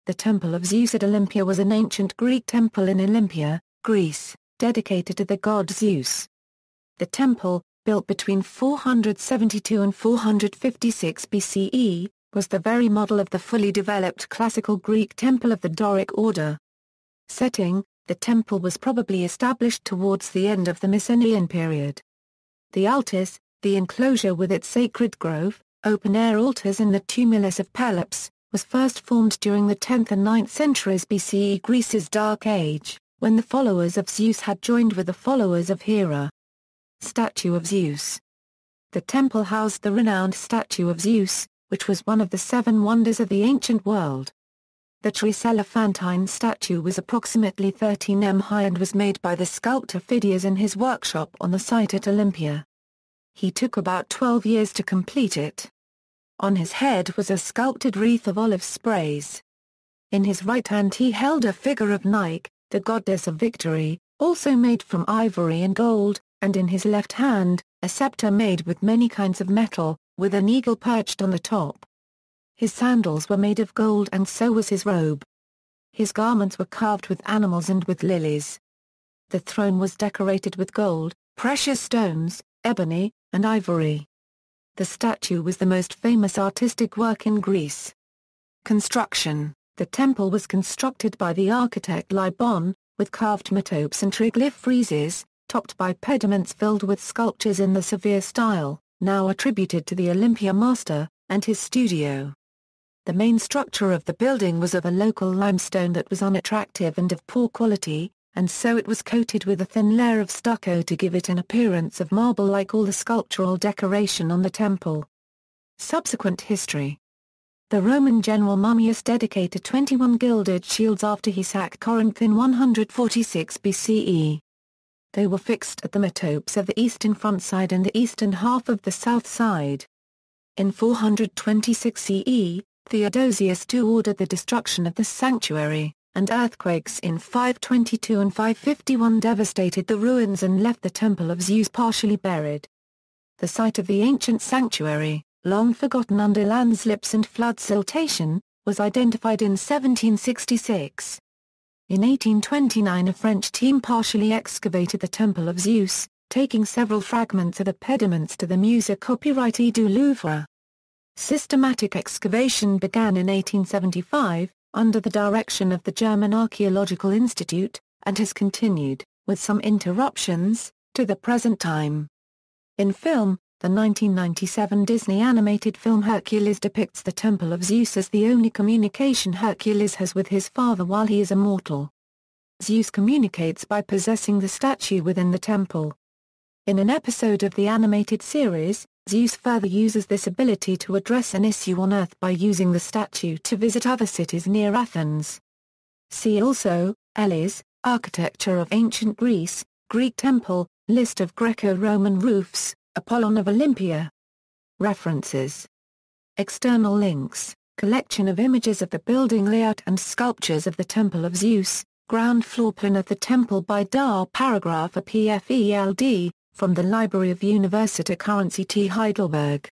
The Temple of Zeus at Olympia was an ancient Greek temple in Olympia, Greece, dedicated to the god Zeus. The temple, built between 472 and 456 BCE, was the very model of the fully developed classical Greek temple of the Doric order. Setting: the temple was probably established towards the end of the Mycenaean period. The altis, the enclosure with its sacred grove, open-air altars and the tumulus of Pelops, was first formed during the 10th and 9th centuries BCE Greece's Dark Age, when the followers of Zeus had joined with the followers of Hera. Statue of Zeus. The temple housed the renowned statue of Zeus, which was one of the 7 wonders of the ancient world. The tricellaphantine statue was approximately 13 m high and was made by the sculptor Phidias in his workshop on the site at Olympia. He took about 12 years to complete it. On his head was a sculpted wreath of olive sprays. In his right hand he held a figure of Nike, the goddess of victory, also made from ivory and gold, and in his left hand, a scepter made with many kinds of metal, with an eagle perched on the top. His sandals were made of gold and so was his robe. His garments were carved with animals and with lilies. The throne was decorated with gold, precious stones, ebony, and ivory. The statue was the most famous artistic work in Greece. Construction: the temple was constructed by the architect Libon, with carved metopes and triglyph friezes, topped by pediments filled with sculptures in the severe style, now attributed to the Olympia master, and his studio. The main structure of the building was of a local limestone that was unattractive and of poor quality, and so it was coated with a thin layer of stucco to give it an appearance of marble like all the sculptural decoration on the temple. Subsequent history: the Roman general Mummius dedicated 21 gilded shields after he sacked Corinth in 146 BCE. They were fixed at the metopes of the eastern front side and the eastern half of the south side. In 426 CE, Theodosius II ordered the destruction of the sanctuary, and earthquakes in 522 and 551 devastated the ruins and left the Temple of Zeus partially buried. The site of the ancient sanctuary, long forgotten under landslips and flood siltation, was identified in 1766. In 1829 a French team partially excavated the Temple of Zeus, taking several fragments of the pediments to the Musée Copyright du Louvre. Systematic excavation began in 1875, under the direction of the German Archaeological Institute, and has continued, with some interruptions, to the present time. In film, the 1997 Disney animated film Hercules depicts the Temple of Zeus as the only communication Hercules has with his father while he is immortal. Zeus communicates by possessing the statue within the temple. In an episode of the animated series, Zeus further uses this ability to address an issue on Earth by using the statue to visit other cities near Athens. See also, Elis, Architecture of Ancient Greece, Greek Temple, List of Greco-Roman roofs, Apollon of Olympia. References. External links, collection of images of the building layout and sculptures of the Temple of Zeus, ground floor plan of the temple by Dar paragraph a PFELD, from the Library of Universität Heidelberg.